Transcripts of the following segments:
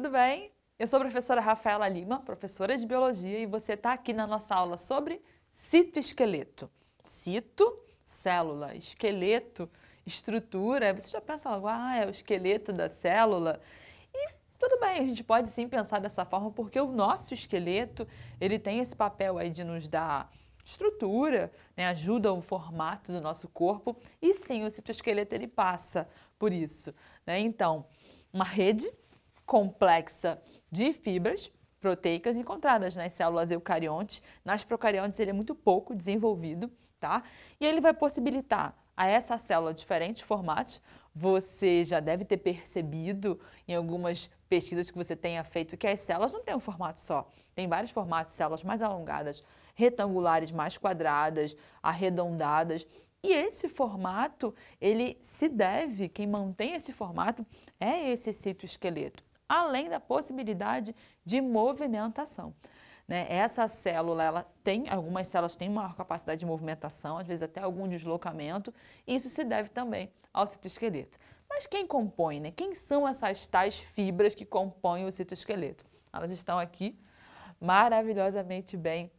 tudo bem? Eu sou a professora Rafaela Lima, professora de Biologia, e você está aqui na nossa aula sobre citoesqueleto. Cito, célula, esqueleto, estrutura. Você já pensa logo, é o esqueleto da célula. E tudo bem, a gente pode sim pensar dessa forma, porque o nosso esqueleto, ele tem esse papel aí de nos dar estrutura, né, ajuda o formato do nosso corpo, e sim, o citoesqueleto ele passa por isso, né? Então, uma rede complexa de fibras proteicas encontradas nas células eucariontes. Nas procariontes ele é muito pouco desenvolvido, tá? E ele vai possibilitar a essa célula diferentes formatos. Você já deve ter percebido em algumas pesquisas que você tenha feito que as células não têm um formato só. Tem vários formatos, células mais alongadas, retangulares, mais quadradas, arredondadas. E esse formato, ele se deve, quem mantém esse formato é esse citoesqueleto, além da possibilidade de movimentação. Né? Essa célula, algumas células têm maior capacidade de movimentação, às vezes até algum deslocamento, e isso se deve também ao citoesqueleto. Mas quem compõe, né? Quem são essas tais fibras que compõem o citoesqueleto? Elas estão aqui maravilhosamente bem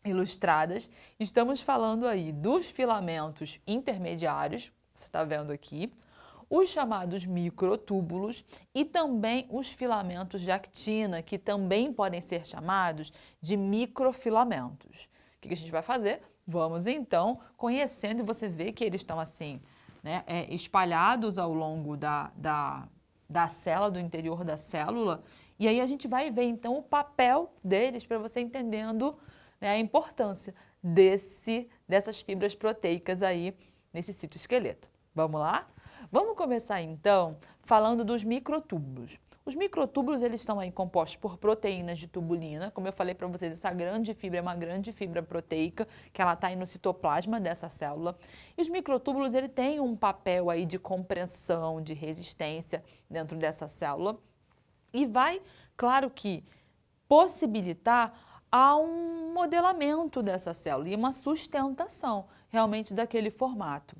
ilustradas. Estamos falando aí dos filamentos intermediários, você está vendo aqui, os chamados microtúbulos e também os filamentos de actina, que também podem ser chamados de microfilamentos. O que a gente vai fazer? Vamos então conhecendo, e você vê que eles estão assim, né, espalhados ao longo da célula, do interior da célula, e aí a gente vai ver então o papel deles para você entendendo, né, a importância dessas fibras proteicas aí nesse citoesqueleto. Vamos lá? Vamos começar então falando dos microtúbulos. Os microtúbulos eles estão aí compostos por proteínas de tubulina. Como eu falei para vocês, essa grande fibra é uma grande fibra proteica que ela está aí no citoplasma dessa célula. E os microtúbulos ele têm um papel aí de compreensão, de resistência dentro dessa célula e vai, claro que, possibilitar a um modelamento dessa célula e uma sustentação realmente daquele formato.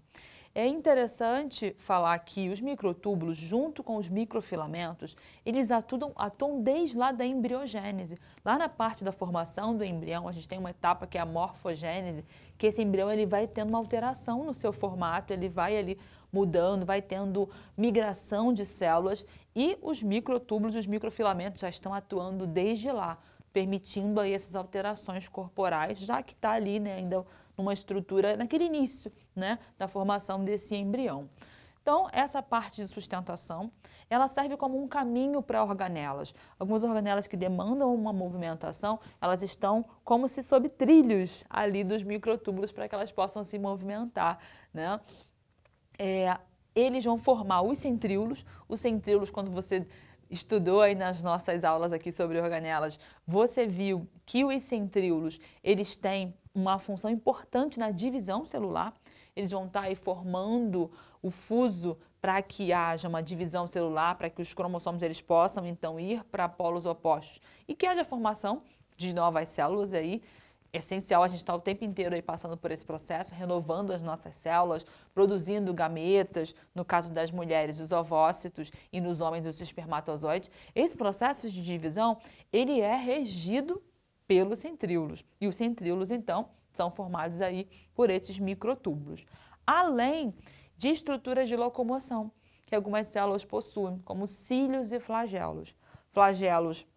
É interessante falar que os microtúbulos, junto com os microfilamentos, eles atuam desde lá da embriogênese. Lá na parte da formação do embrião, a gente tem uma etapa que é a morfogênese, que esse embrião ele vai tendo uma alteração no seu formato, ele vai ali mudando, vai tendo migração de células e os microtúbulos, os microfilamentos já estão atuando desde lá, permitindo aí essas alterações corporais, já que está ali, né, ainda numa estrutura, naquele início, né, da formação desse embrião. Então, essa parte de sustentação, ela serve como um caminho para organelas. Algumas organelas que demandam uma movimentação, elas estão como se sob trilhos ali dos microtúbulos para que elas possam se movimentar, né? Eles vão formar os centríolos. Os centríolos, quando você estudou aí nas nossas aulas aqui sobre organelas, você viu que os centríolos, eles têm uma função importante na divisão celular. Eles vão estar aí formando o fuso para que haja uma divisão celular, para que os cromossomos eles possam então ir para polos opostos e que haja formação de novas células aí. É essencial a gente estar o tempo inteiro aí passando por esse processo, renovando as nossas células, produzindo gametas, no caso das mulheres, os ovócitos e nos homens, os espermatozoides. Esse processo de divisão, ele é regido pelos centríolos. E os centríolos, então, são formados aí por esses microtúbulos. Além de estruturas de locomoção, que algumas células possuem, como cílios e flagelos. Flagelos,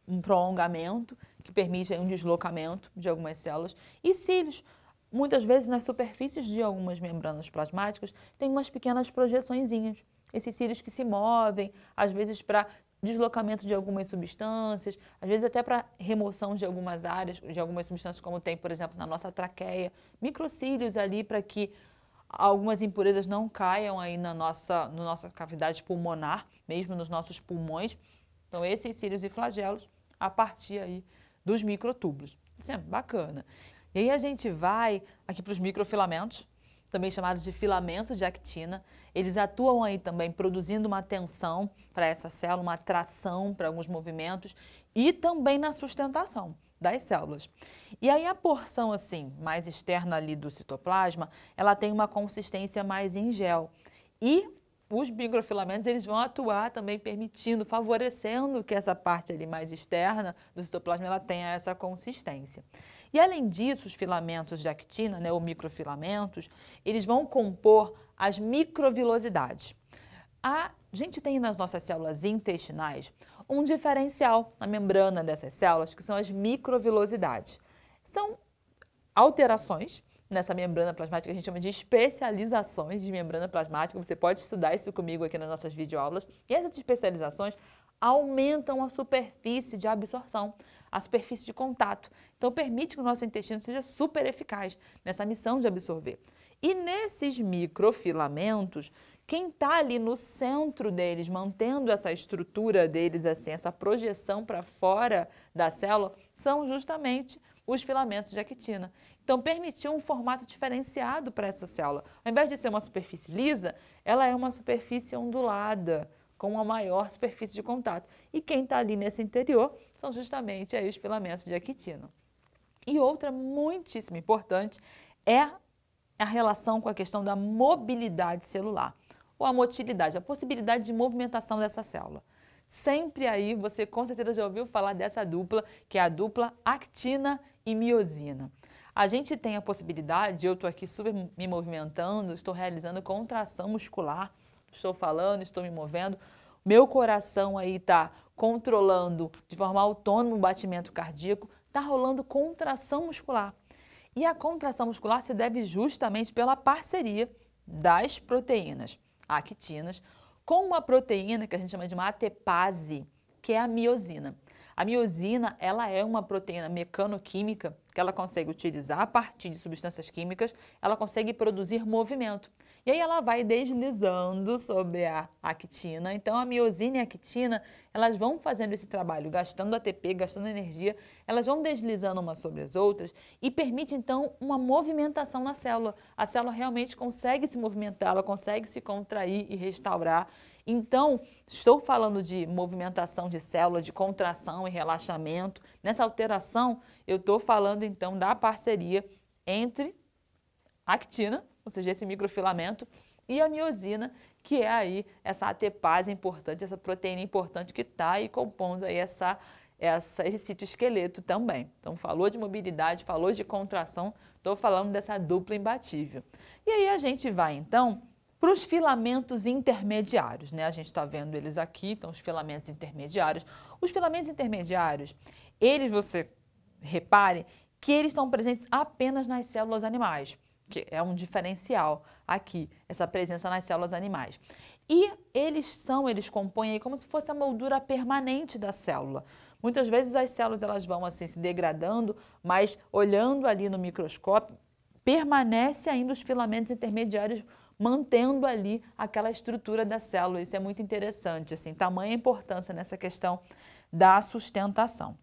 um prolongamento, que permite um deslocamento de algumas células, e cílios, muitas vezes nas superfícies de algumas membranas plasmáticas, tem umas pequenas projeçõezinhas. Esses cílios que se movem, às vezes para deslocamento de algumas substâncias, às vezes até para remoção de algumas áreas, de algumas substâncias, como tem, por exemplo, na nossa traqueia, microcílios ali para que algumas impurezas não caiam aí na nossa cavidade pulmonar, mesmo nos nossos pulmões. Então, esses cílios e flagelos, a partir aí dos microtúbulos. Isso é bacana. E aí a gente vai aqui para os microfilamentos, também chamados de filamentos de actina. Eles atuam aí também produzindo uma tensão para essa célula, uma atração para alguns movimentos e também na sustentação das células. E aí a porção assim, mais externa ali do citoplasma, ela tem uma consistência mais em gel. E os microfilamentos eles vão atuar também permitindo, favorecendo que essa parte ali mais externa do citoplasma ela tenha essa consistência. E além disso, os filamentos de actina, né, ou microfilamentos, eles vão compor as microvilosidades. A gente tem nas nossas células intestinais um diferencial na membrana dessas células, que são as microvilosidades. São alterações nessa membrana plasmática, a gente chama de especializações de membrana plasmática. Você pode estudar isso comigo aqui nas nossas videoaulas. E essas especializações aumentam a superfície de absorção, a superfície de contato. Então, permite que o nosso intestino seja super eficaz nessa missão de absorver. E nesses microfilamentos, quem está ali no centro deles, mantendo essa estrutura deles assim, essa projeção para fora da célula, são justamente os filamentos de actina. Então, permitiu um formato diferenciado para essa célula. Ao invés de ser uma superfície lisa, ela é uma superfície ondulada, com uma maior superfície de contato. E quem está ali nesse interior são justamente aí os filamentos de actina. E outra muitíssimo importante é a relação com a questão da mobilidade celular, ou a motilidade, a possibilidade de movimentação dessa célula. Sempre aí você com certeza já ouviu falar dessa dupla, que é a dupla actina e miosina. A gente tem a possibilidade, eu estou aqui super me movimentando, estou realizando contração muscular, estou falando, estou me movendo, meu coração aí está controlando de forma autônoma o batimento cardíaco, está rolando contração muscular. E a contração muscular se deve justamente pela parceria das proteínas actinas com uma proteína que a gente chama de uma ATPase, que é a miosina. A miosina, ela é uma proteína mecanoquímica que ela consegue utilizar a partir de substâncias químicas, ela consegue produzir movimento. E aí ela vai deslizando sobre a actina. Então a miosina e a actina, elas vão fazendo esse trabalho, gastando ATP, gastando energia, elas vão deslizando umas sobre as outras e permite então uma movimentação na célula. A célula realmente consegue se movimentar, ela consegue se contrair e restaurar. Então, estou falando de movimentação de células, de contração e relaxamento. Nessa alteração, eu estou falando então da parceria entre a actina, ou seja, esse microfilamento, e a miosina, que é aí essa ATPase importante, essa proteína importante que está aí compondo aí esse citoesqueleto também. Então, falou de mobilidade, falou de contração, estou falando dessa dupla imbatível. E aí a gente vai então para os filamentos intermediários, né? A gente está vendo eles aqui, então os filamentos intermediários. Os filamentos intermediários, eles, você repare, que eles estão presentes apenas nas células animais, que é um diferencial aqui, essa presença nas células animais. E eles compõem aí como se fosse a moldura permanente da célula. Muitas vezes as células elas vão assim se degradando, mas olhando ali no microscópio, permanece ainda os filamentos intermediários mantendo ali aquela estrutura da célula. Isso é muito interessante, assim, tamanha importância nessa questão da sustentação.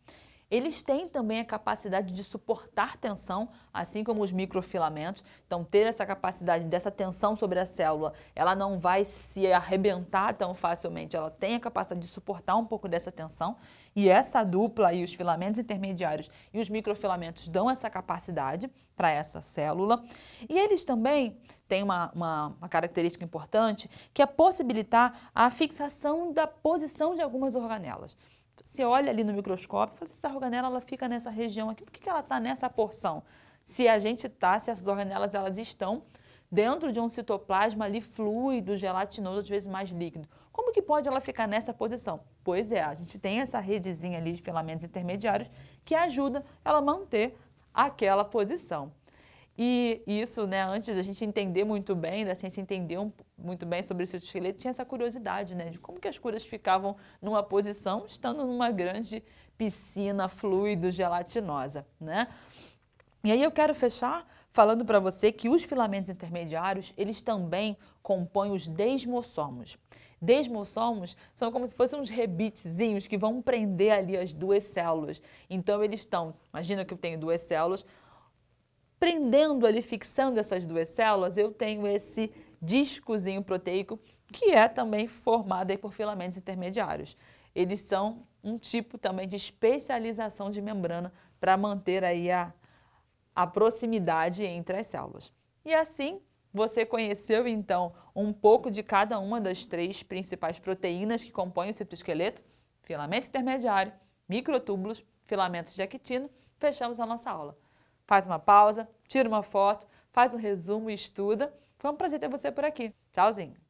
Eles têm também a capacidade de suportar tensão, assim como os microfilamentos. Então, ter essa capacidade dessa tensão sobre a célula, ela não vai se arrebentar tão facilmente, ela tem a capacidade de suportar um pouco dessa tensão. E essa dupla aí, os filamentos intermediários e os microfilamentos, dão essa capacidade para essa célula. E eles também têm uma característica importante, que é possibilitar a fixação da posição de algumas organelas. Você olha ali no microscópio e fala, essa organela ela fica nessa região aqui, por que ela está nessa porção? Se essas organelas elas estão dentro de um citoplasma ali fluido, gelatinoso, às vezes mais líquido. Como que pode ela ficar nessa posição? Pois é, a gente tem essa redezinha ali de filamentos intermediários que ajuda ela a manter aquela posição. E isso, né, antes da gente entender muito bem, da ciência entender muito bem sobre o citoesqueleto, tinha essa curiosidade, né, de como que as curas ficavam numa posição estando numa grande piscina fluido-gelatinosa, né? E aí eu quero fechar falando para você que os filamentos intermediários, eles também compõem os desmossomos. Desmossomos são como se fossem uns rebitezinhos que vão prender ali as duas células. Então eles estão, imagina que eu tenho duas células, prendendo ali, fixando essas duas células, eu tenho esse discozinho proteico que é também formado aí por filamentos intermediários. Eles são um tipo também de especialização de membrana para manter aí a proximidade entre as células. E assim, Você conheceu, então, um pouco de cada uma das 3 principais proteínas que compõem o citoesqueleto? Filamento intermediário, microtúbulos, filamentos de actina. Fechamos a nossa aula. Faz uma pausa, tira uma foto, faz um resumo e estuda. Foi um prazer ter você por aqui. Tchauzinho!